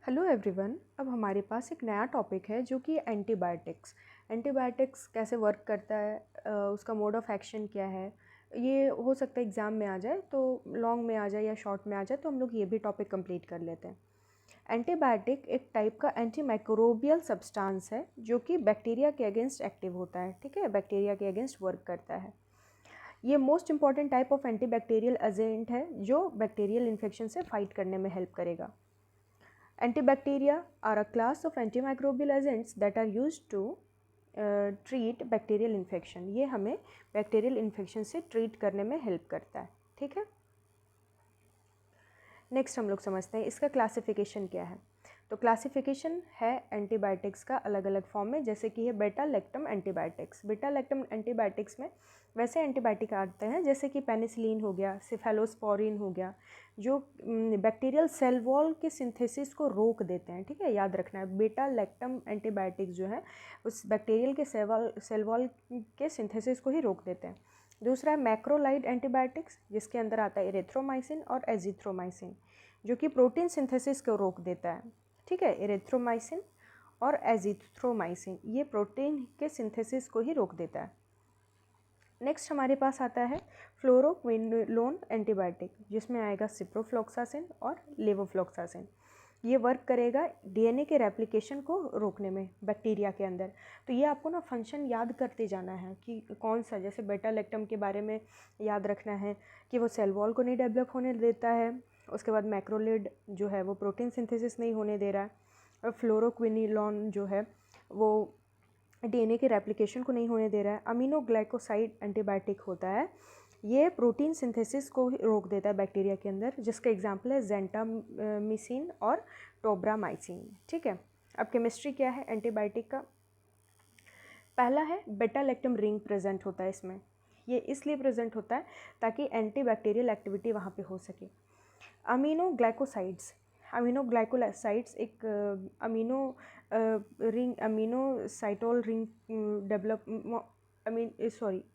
Hello everyone. अब हमारे पास एक नया टॉपिक है जो कि एंटीबायोटिक्स। एंटीबायोटिक्स कैसे वर्क करता है, उसका मोड ऑफ एक्शन क्या है। ये हो सकता है एग्ज़ाम में आ जाए, तो लॉन्ग में आ जाए या शॉर्ट में आ जाए, तो हम लोग ये भी टॉपिक कंप्लीट कर लेते हैं। एंटीबायोटिक एक टाइप का एंटी माइक्रोबियल सब्सटेंस है जो कि बैक्टीरिया के अगेंस्ट एक्टिव होता है। ठीक है, बैक्टीरिया के अगेंस्ट वर्क करता है। ये most important type of antibacterial agent है जो बैक्टीरियल इन्फेक्शन से फाइट करने में हेल्प करेगा। Antibacteria are a class of antimicrobial agents that are used to treat bacterial infection। ये हमें बैक्टीरियल इन्फेक्शन से ट्रीट करने में हेल्प करता है। ठीक है, नेक्स्ट हम लोग समझते हैं इसका क्लासिफिकेशन क्या है। तो क्लासिफिकेशन है एंटीबायोटिक्स का अलग अलग फॉर्म में, जैसे कि है बेटा लैक्टम एंटीबायोटिक्स। बेटा लैक्टम एंटीबायोटिक्स में वैसे एंटीबायोटिक आते हैं जैसे कि पेनिसिलिन हो गया, सिफेलोस्पोरिन हो गया, जो बैक्टीरियल सेल वॉल के सिंथेसिस को रोक देते हैं। ठीक है, याद रखना है बेटा लैक्टम एंटीबायोटिक्स जो है उस बैक्टीरियल के सेल वॉल के सिंथेसिस को ही रोक देते हैं। दूसरा है मैक्रोलाइड एंटीबायोटिक्स, जिसके अंदर आता है इरेथ्रोमाइसिन और एजिथ्रोमाइसिन, जो कि प्रोटीन सिंथेसिस को रोक देता है। ठीक है, इरेथ्रोमाइसिन और एजिथ्रोमाइसिन ये प्रोटीन के सिंथेसिस को ही रोक देता है। नेक्स्ट हमारे पास आता है फ्लोरोक्विनोलोन एंटीबायोटिक, जिसमें आएगा सिप्रोफ्लॉक्सासिन और लेवोफ्लॉक्सासिन। ये वर्क करेगा डीएनए के रेप्लिकेशन को रोकने में बैक्टीरिया के अंदर। तो ये आपको ना फंक्शन याद करते जाना है कि कौन सा, जैसे बेटा लैक्टम के बारे में याद रखना है कि वो सेल वॉल को नहीं डेवलप होने देता है। उसके बाद मैक्रोलिड जो है वो प्रोटीन सिंथेसिस नहीं होने दे रहा है। और फ्लोरोक्विनिलॉन जो है वो डीएनए के रेप्लिकेशन को नहीं होने दे रहा है। अमीनोग्लाइकोसाइड एंटीबायोटिक होता है, ये प्रोटीन सिंथेसिस को रोक देता है बैक्टीरिया के अंदर, जिसका एग्जांपल है जेंटामिसिन और टोब्रामाइसिन। ठीक है, अब केमिस्ट्री क्या है एंटीबायोटिक का। पहला है बेटा लैक्टम रिंग प्रेजेंट होता है इसमें। ये इसलिए प्रेजेंट होता है ताकि एंटीबैक्टीरियल एक्टिविटी वहाँ पे हो सके। अमीनोग्लाइकोसाइड्स एक अमीनोसाइटोल रिंग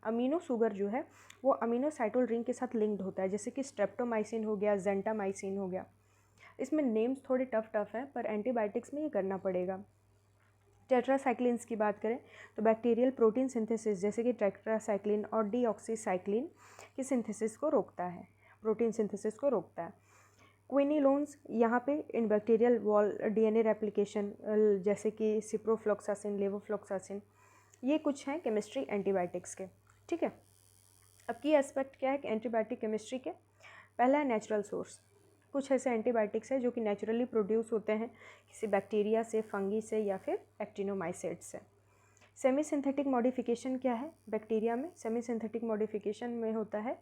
अमीनो शुगर जो है वो अमीनोसाइटोल रिंग के साथ लिंक्ड होता है, जैसे कि स्ट्रेप्टोमाइसिन हो गया, जेंटामाइसिन हो गया। इसमें नेम्स थोड़े टफ हैं, पर एंटीबायोटिक्स में ये करना पड़ेगा। टेट्रासाइक्लिन्स की बात करें तो बैक्टीरियल प्रोटीन सिंथेसिस जैसे कि टेट्रासाइक्लिन और डीऑक्सीसाइक्लिन की सिंथेसिस को रोकता है, प्रोटीन सिंथेसिस को रोकता है। क्विनिलोन्स यहाँ पे इन बैक्टीरियल वॉल डीएनए रेप्लिकेशन जैसे कि सिप्रोफ्लॉक्सासिन, लेवोफ्लॉक्सासिन, ये कुछ हैं केमिस्ट्री एंटीबायोटिक्स के। ठीक है, अब की एस्पेक्ट क्या है कि एंटीबायोटिक केमिस्ट्री के। पहला है नेचुरल सोर्स। कुछ ऐसे एंटीबायोटिक्स हैं जो कि नेचुरली प्रोड्यूस होते हैं किसी बैक्टीरिया से, फंगी से या फिर एक्टिनोमाइसेट्स से। सेमी सिंथेटिक मॉडिफिकेशन क्या है बैक्टीरिया में। सेमी सिंथेटिक मॉडिफिकेशन में होता है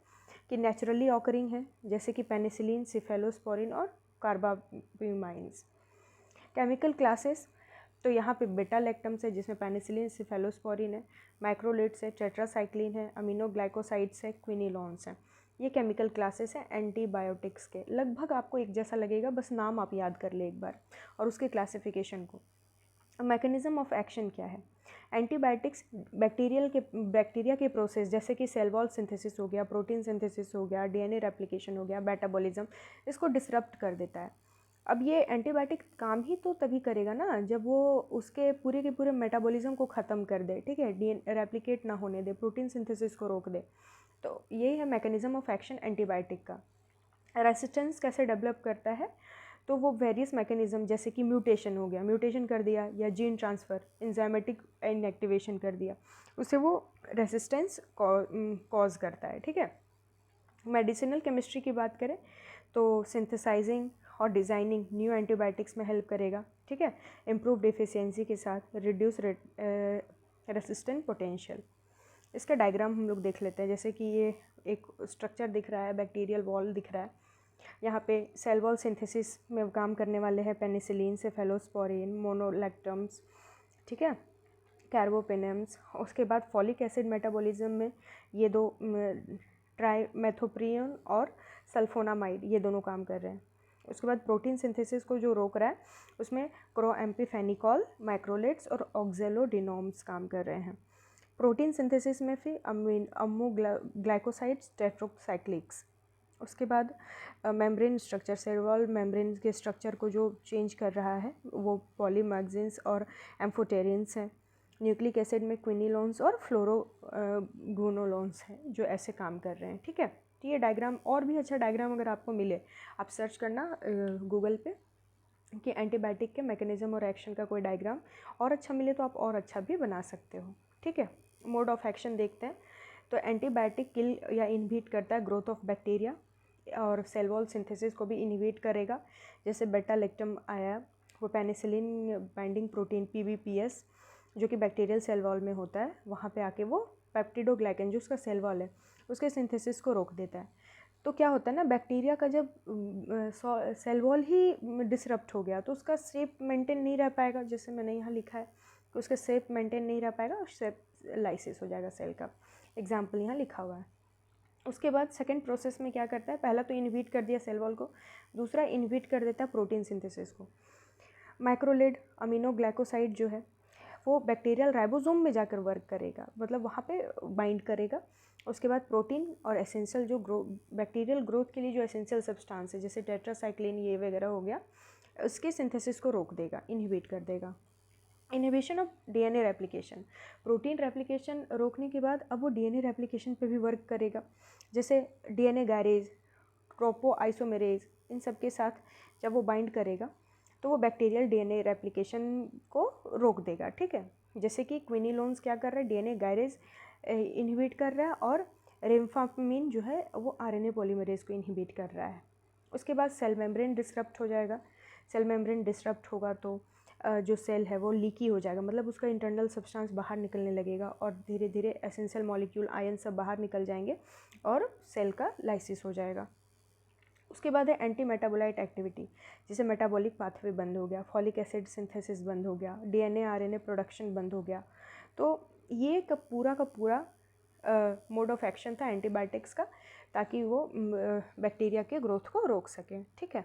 कि नेचुरली ऑकरिंग है, जैसे कि पेनिसिलिन, सिफेलोस्पोरिन और कार्बाप्यूमाइंस। केमिकल क्लासेस तो यहाँ पे बेटा लैक्टम्स है जिसमें पेनिसिलिन, सिफेलोस्पोरिन है, माइक्रोलेट्स है, टेट्रासाइक्लिन है, अमीनोग्लाइकोसाइड्स है, क्विनिलॉन्स हैं। ये केमिकल क्लासेस हैं एंटीबायोटिक्स के। लगभग आपको एक जैसा लगेगा, बस नाम आप याद कर ले एक बार और उसके क्लासिफिकेशन को। मैकेनिज्म ऑफ एक्शन क्या है। एंटीबायोटिक्स बैक्टीरिया के प्रोसेस जैसे कि सेल वॉल सिंथेसिस हो गया, प्रोटीन सिंथेसिस हो गया, डीएनए रेप्लिकेशन हो गया, मेटाबॉलिज्म, इसको डिसरप्ट कर देता है। अब ये एंटीबायोटिक काम ही तो तभी करेगा ना जब वो उसके पूरे के पूरे मेटाबॉलिज्म को ख़त्म कर दे। ठीक है, डीएनए रेप्लिकेट ना होने दे, प्रोटीन सिंथेसिस को रोक दे। तो यही है मैकेनिज्म ऑफ एक्शन एंटीबायोटिक का। रेसिस्टेंस कैसे डेवलप करता है, तो वो वेरियस मैकेनिज्म जैसे कि म्यूटेशन हो गया, म्यूटेशन कर दिया, या जीन ट्रांसफ़र, एंजाइमेटिक इनएक्टिवेशन कर दिया, उससे वो रेसिस्टेंस कॉज करता है। ठीक है, मेडिसिनल केमिस्ट्री की बात करें तो सिंथेसाइजिंग और डिज़ाइनिंग न्यू एंटीबायोटिक्स में हेल्प करेगा। ठीक है, इम्प्रूव एफिशिएंसी के साथ रिड्यूस रेसिस्टेंट पोटेंशियल। इसका डायग्राम हम लोग देख लेते हैं, जैसे कि ये एक स्ट्रक्चर दिख रहा है, बैक्टीरियल वॉल दिख रहा है। यहाँ पे सेल वॉल सिंथेसिस में काम करने वाले हैं पेनिसिलिन, सेफेलोस्पोरिन, मोनोलैक्टम्स, ठीक है, कार्बोपेनम्स। उसके बाद फॉलिक एसिड मेटाबॉलिज्म में ये दो ट्राइमेथोप्रियन और सल्फोनामाइड ये दोनों काम कर रहे हैं। उसके बाद प्रोटीन सिंथेसिस को जो रोक रहा है उसमें क्रोएम्पीफेनिकॉल, माइक्रोलेट्स और ऑक्जेलोडिनोम्स काम कर रहे हैं। प्रोटीन सिंथेसिस में फिर अम्मोग्लाइकोसाइड्स, टेट्रोसाइक्लिक्स उसके बाद membrane structure, cell wall membrane के स्ट्रक्चर को जो चेंज कर रहा है वो पॉलीमर्जिन्स और एम्फोटेरिन्स हैं। न्यूक्लिक एसिड में क्विनिलोन्स और फ्लोरोगुनोलोन्स हैं जो ऐसे काम कर रहे हैं। ठीक है, तो ये डायग्राम, और भी अच्छा डायग्राम अगर आपको मिले आप सर्च करना गूगल पे कि एंटीबायोटिक के मैकेनिज्म और एक्शन का कोई डायग्राम, और अच्छा मिले तो आप और अच्छा भी बना सकते हो। ठीक है, मोड ऑफ एक्शन देखते हैं। तो एंटीबायोटिक किल या इनहिबिट करता है ग्रोथ ऑफ बैक्टीरिया और सेल वॉल सिंथेसिस को भी इनहिबिट करेगा। जैसे बेटा लैक्टम आया, वो पेनिसिलिन बाइंडिंग प्रोटीन PBPS जो कि बैक्टीरियल सेल वॉल में होता है, वहाँ पे आके वो पेप्टिडोग्लाइकन जो उसका सेल वॉल है उसके सिंथेसिस को रोक देता है। तो क्या होता है ना, बैक्टीरिया का जब सेल वॉल ही डिसरप्ट हो गया तो उसका शेप मेंटेन नहीं रह पाएगा, जैसे मैंने यहाँ लिखा है कि उसका शेप मेंटेन नहीं रह पाएगा और शेप लाइसिस हो जाएगा सेल का। एग्जाम्पल यहाँ लिखा हुआ है। उसके बाद सेकेंड प्रोसेस में क्या करता है, पहला तो इनहिबिट कर दिया सेल वॉल को, दूसरा इनहिबिट कर देता है प्रोटीन सिंथेसिस को। मैक्रोलेड अमीनोग्लाइकोसाइड जो है वो बैक्टीरियल राइबोसोम में जाकर वर्क करेगा, मतलब वहाँ पे बाइंड करेगा। उसके बाद प्रोटीन और एसेंशियल जो बैक्टीरियल ग्रोथ के लिए जो एसेंशियल सब्सटेंस है जैसे टेट्रासाइक्लिन ये वगैरह हो गया, उसके सिंथेसिस को रोक देगा, इनहिबिट कर देगा। Inhibition of DNA replication, protein replication रोकने के बाद अब वो DNA रेप्लिकेशन पे भी वर्क करेगा। जैसे DNA गायरेज, ट्रोपो आइसोमेरेज, इन सब के साथ जब वो बाइंड करेगा तो वो बैक्टीरियल DNA रेप्लिकेशन को रोक देगा। ठीक है, जैसे कि क्विनिलोन्स क्या कर रहा है, DNA गायरेज इनहिबिट कर रहा है और रिम्फामिन जो है वो RNA पॉलीमरेज को इनहिबिट कर रहा है। उसके बाद सेल मेम्ब्रेन डिसरप्ट हो जाएगा। सेल मेम्ब्रेन डिसरप्ट होगा तो जो सेल है वो लीकी हो जाएगा, मतलब उसका इंटरनल सब्सटेंस बाहर निकलने लगेगा और धीरे धीरे एसेंशियल मॉलिक्यूल आयन सब बाहर निकल जाएंगे और सेल का लाइसिस हो जाएगा। उसके बाद है एंटी मेटाबोलाइट एक्टिविटी, जैसे मेटाबॉलिक पाथवे बंद हो गया, फॉलिक एसिड सिंथेसिस बंद हो गया, DNA RNA प्रोडक्शन बंद हो गया। तो ये का पूरा मोड ऑफ एक्शन था एंटीबायोटिक्स का, ताकि वो बैक्टीरिया के ग्रोथ को रोक सकें। ठीक है,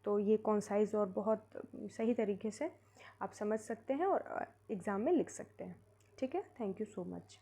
तो ये कॉन्साइज और बहुत सही तरीके से आप समझ सकते हैं और एग्ज़ाम में लिख सकते हैं। ठीक है, थैंक यू सो मच।